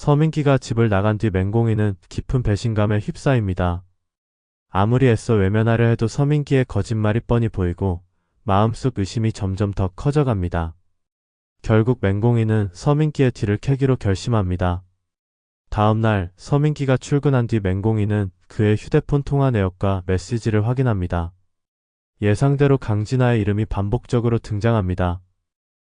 서민기가 집을 나간 뒤 맹공이는 깊은 배신감에 휩싸입니다. 아무리 애써 외면하려 해도 서민기의 거짓말이 뻔히 보이고 마음속 의심이 점점 더 커져갑니다. 결국 맹공이는 서민기의 뒤를 캐기로 결심합니다. 다음날 서민기가 출근한 뒤 맹공이는 그의 휴대폰 통화 내역과 메시지를 확인합니다. 예상대로 강진아의 이름이 반복적으로 등장합니다.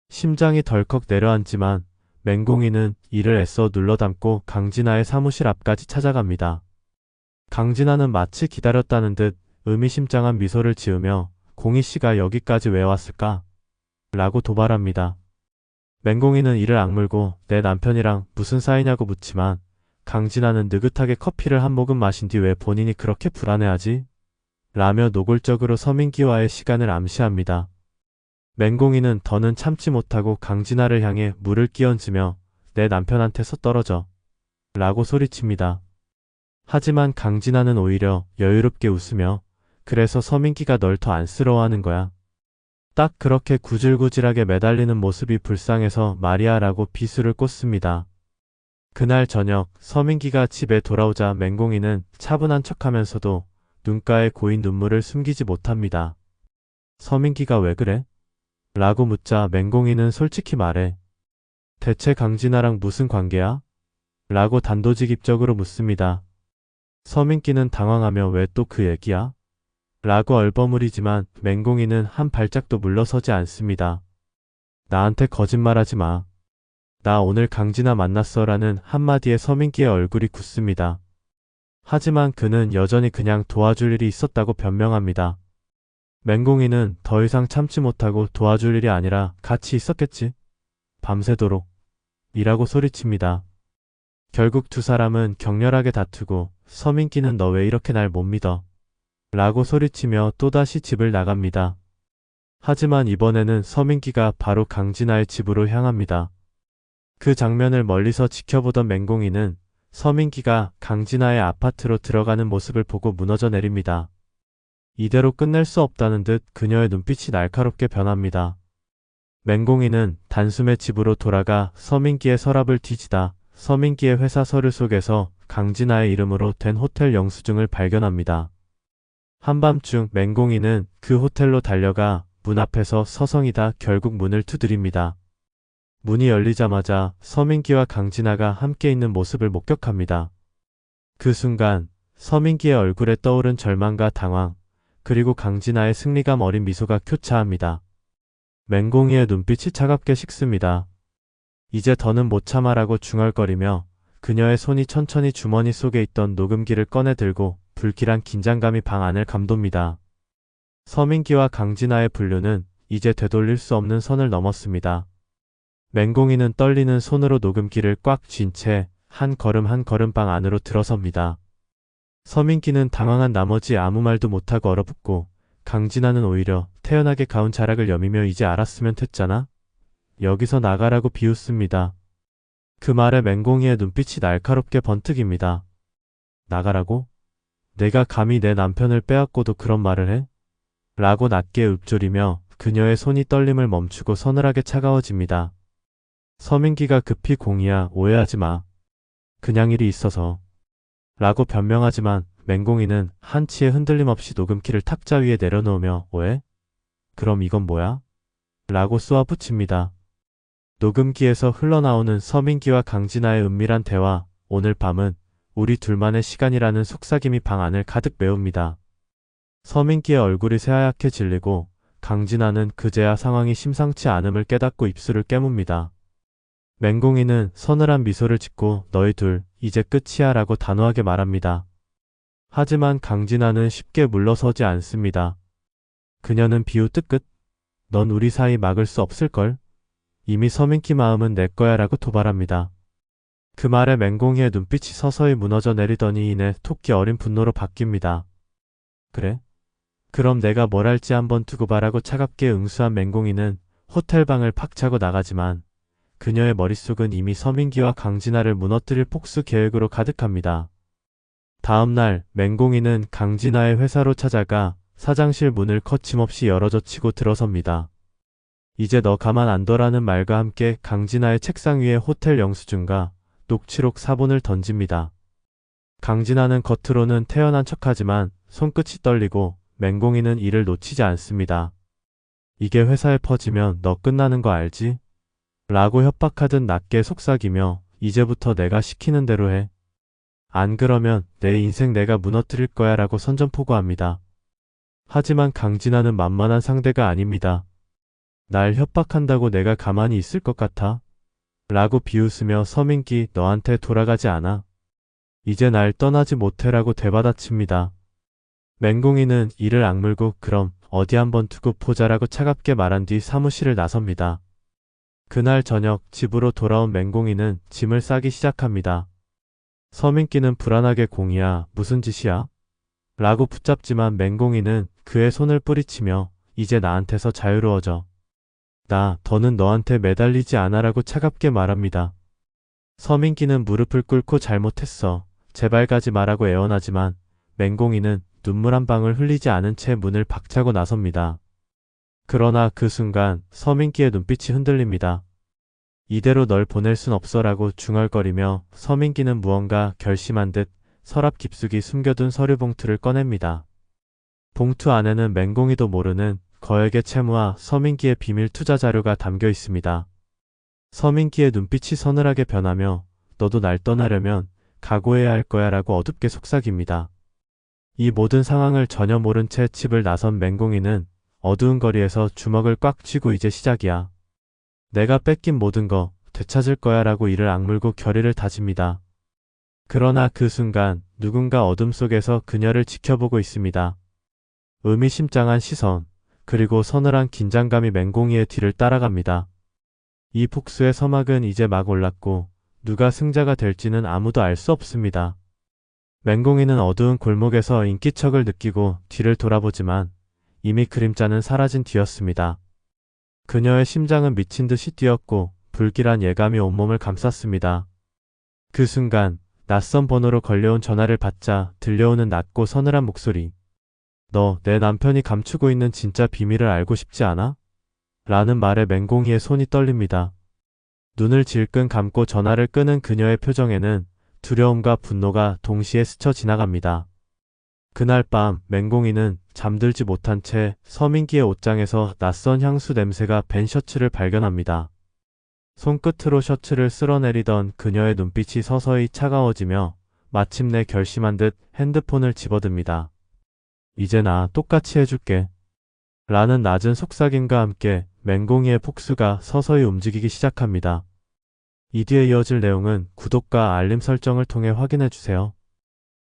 심장이 덜컥 내려앉지만 맹공이는 이를 애써 눌러담고 강진아의 사무실 앞까지 찾아갑니다. 강진아는 마치 기다렸다는 듯 의미심장한 미소를 지으며 공희씨가 여기까지 왜 왔을까? 라고 도발합니다. 맹공이는 이를 악물고 내 남편이랑 무슨 사이냐고 묻지만 강진아는 느긋하게 커피를 한 모금 마신 뒤 왜 본인이 그렇게 불안해하지? 라며 노골적으로 서민기와의 시간을 암시합니다. 맹공이는 더는 참지 못하고 강진아를 향해 물을 끼얹으며 내 남편한테서 떨어져 라고 소리칩니다. 하지만 강진아는 오히려 여유롭게 웃으며 그래서 서민기가 널 더 안쓰러워하는 거야. 딱 그렇게 구질구질하게 매달리는 모습이 불쌍해서 마리아라고 비수를 꽂습니다. 그날 저녁 서민기가 집에 돌아오자 맹공이는 차분한 척하면서도 눈가에 고인 눈물을 숨기지 못합니다. 서민기가 왜 그래? 라고 묻자 맹공이는 솔직히 말해. 대체 강진아랑 무슨 관계야? 라고 단도직입적으로 묻습니다. 서민기는 당황하며 왜 또 그 얘기야? 라고 얼버무리지만 맹공이는 한 발짝도 물러서지 않습니다. 나한테 거짓말하지 마. 나 오늘 강진아 만났어 라는 한마디에 서민기의 얼굴이 굳습니다. 하지만 그는 여전히 그냥 도와줄 일이 있었다고 변명합니다. 맹공이는 더 이상 참지 못하고 도와줄 일이 아니라 같이 있었겠지. 밤새도록. 이라고 소리칩니다. 결국 두 사람은 격렬하게 다투고 서민기는 너 왜 이렇게 날 못 믿어? 라고 소리치며 또다시 집을 나갑니다. 하지만 이번에는 서민기가 바로 강진아의 집으로 향합니다. 그 장면을 멀리서 지켜보던 맹공이는 서민기가 강진아의 아파트로 들어가는 모습을 보고 무너져 내립니다. 이대로 끝낼 수 없다는 듯 그녀의 눈빛이 날카롭게 변합니다. 맹공이는 단숨에 집으로 돌아가 서민기의 서랍을 뒤지다 서민기의 회사 서류 속에서 강진아의 이름으로 된 호텔 영수증을 발견합니다. 한밤중 맹공이는 그 호텔로 달려가 문 앞에서 서성이다 결국 문을 두드립니다. 문이 열리자마자 서민기와 강진아가 함께 있는 모습을 목격합니다. 그 순간 서민기의 얼굴에 떠오른 절망과 당황, 그리고 강진아의 승리감 어린 미소가 교차합니다. 맹공이의 눈빛이 차갑게 식습니다. 이제 더는 못 참아라고 중얼거리며 그녀의 손이 천천히 주머니 속에 있던 녹음기를 꺼내 들고 불길한 긴장감이 방 안을 감돕니다. 서민기와 강진아의 분류는 이제 되돌릴 수 없는 선을 넘었습니다. 맹공이는 떨리는 손으로 녹음기를 꽉 쥔 채 한 걸음 한 걸음 방 안으로 들어섭니다. 서민기는 당황한 나머지 아무 말도 못하고 얼어붙고 강진아는 오히려 태연하게 가운 자락을 여미며 이제 알았으면 됐잖아? 여기서 나가라고 비웃습니다. 그 말에 맹공이의 눈빛이 날카롭게 번뜩입니다. 나가라고? 내가 감히 내 남편을 빼앗고도 그런 말을 해? 라고 낮게 읊조리며 그녀의 손이 떨림을 멈추고 서늘하게 차가워집니다. 서민기가 급히 공이야 오해하지 마. 그냥 일이 있어서. 라고 변명하지만 맹공이는 한치의 흔들림 없이 녹음키를 탁자 위에 내려놓으며 오해? 그럼 이건 뭐야? 라고 쏘아붙입니다. 녹음기에서 흘러나오는 서민기와 강진아의 은밀한 대화, 오늘 밤은 우리 둘만의 시간이라는 속삭임이 방 안을 가득 메웁니다. 서민기의 얼굴이 새하얗게 질리고 강진아는 그제야 상황이 심상치 않음을 깨닫고 입술을 깨뭅니다. 맹공이는 서늘한 미소를 짓고 너희 둘 이제 끝이야 라고 단호하게 말합니다. 하지만 강진아는 쉽게 물러서지 않습니다. 그녀는 비웃듯 넌 우리 사이 막을 수 없을걸? 이미 서민기 마음은 내 거야 라고 도발합니다. 그 말에 맹공이의 눈빛이 서서히 무너져 내리더니 이내 토끼 어린 분노로 바뀝니다. 그래? 그럼 내가 뭘 할지 한번 두고 봐라고 차갑게 응수한 맹공이는 호텔방을 팍 차고 나가지만 그녀의 머릿속은 이미 서민기와 강진아를 무너뜨릴 복수 계획으로 가득합니다. 다음날 맹공이는 강진아의 회사로 찾아가 사장실 문을 거침없이 열어젖히고 들어섭니다. 이제 너 가만 안 둬라는 말과 함께 강진아의 책상 위에 호텔 영수증과 녹취록 사본을 던집니다. 강진아는 겉으로는 태연한 척하지만 손끝이 떨리고 맹공이는 이를 놓치지 않습니다. 이게 회사에 퍼지면 너 끝나는 거 알지? 라고 협박하듯 낮게 속삭이며 이제부터 내가 시키는 대로 해. 안 그러면 내 인생 내가 무너뜨릴 거야 라고 선전포고합니다. 하지만 강진아는 만만한 상대가 아닙니다. 날 협박한다고 내가 가만히 있을 것 같아? 라고 비웃으며 서민기 너한테 돌아가지 않아. 이제 날 떠나지 못해라고 되받아칩니다. 맹공이는 이를 악물고 그럼 어디 한번 두고 보자라고 차갑게 말한 뒤 사무실을 나섭니다. 그날 저녁 집으로 돌아온 맹공이는 짐을 싸기 시작합니다. 서민기는 불안하게 공이야 무슨 짓이야? 라고 붙잡지만 맹공이는 그의 손을 뿌리치며 이제 나한테서 자유로워져. 나 더는 너한테 매달리지 않아라고 차갑게 말합니다. 서민기는 무릎을 꿇고 잘못했어. 제발 가지 마라고 애원하지만 맹공이는 눈물 한 방울 흘리지 않은 채 문을 박차고 나섭니다. 그러나 그 순간 서민기의 눈빛이 흔들립니다. 이대로 널 보낼 순 없어라고 중얼거리며 서민기는 무언가 결심한 듯 서랍 깊숙이 숨겨둔 서류 봉투를 꺼냅니다. 봉투 안에는 맹공이도 모르는 거액의 채무와 서민기의 비밀 투자 자료가 담겨 있습니다. 서민기의 눈빛이 서늘하게 변하며 너도 날 떠나려면 각오해야 할 거야 라고 어둡게 속삭입니다. 이 모든 상황을 전혀 모른 채 집을 나선 맹공이는 어두운 거리에서 주먹을 꽉 쥐고 이제 시작이야. 내가 뺏긴 모든 거 되찾을 거야 라고 이를 악물고 결의를 다집니다. 그러나 그 순간 누군가 어둠 속에서 그녀를 지켜보고 있습니다. 의미심장한 시선, 그리고 서늘한 긴장감이 맹공이의 뒤를 따라갑니다. 이 복수의 서막은 이제 막 올랐고 누가 승자가 될지는 아무도 알 수 없습니다. 맹공이는 어두운 골목에서 인기척을 느끼고 뒤를 돌아보지만 이미 그림자는 사라진 뒤였습니다. 그녀의 심장은 미친 듯이 뛰었고 불길한 예감이 온몸을 감쌌습니다. 그 순간 낯선 번호로 걸려온 전화를 받자 들려오는 낮고 서늘한 목소리. 너 내 남편이 감추고 있는 진짜 비밀을 알고 싶지 않아? 라는 말에 맹공이의 손이 떨립니다. 눈을 질끈 감고 전화를 끄는 그녀의 표정에는 두려움과 분노가 동시에 스쳐 지나갑니다. 그날 밤 맹공이는 잠들지 못한 채 서민기의 옷장에서 낯선 향수 냄새가 밴 셔츠를 발견합니다. 손끝으로 셔츠를 쓸어내리던 그녀의 눈빛이 서서히 차가워지며 마침내 결심한 듯 핸드폰을 집어듭니다. 이제 나 똑같이 해줄게. 라는 낮은 속삭임과 함께 맹공이의 폭수가 서서히 움직이기 시작합니다. 이 뒤에 이어질 내용은 구독과 알림 설정을 통해 확인해주세요.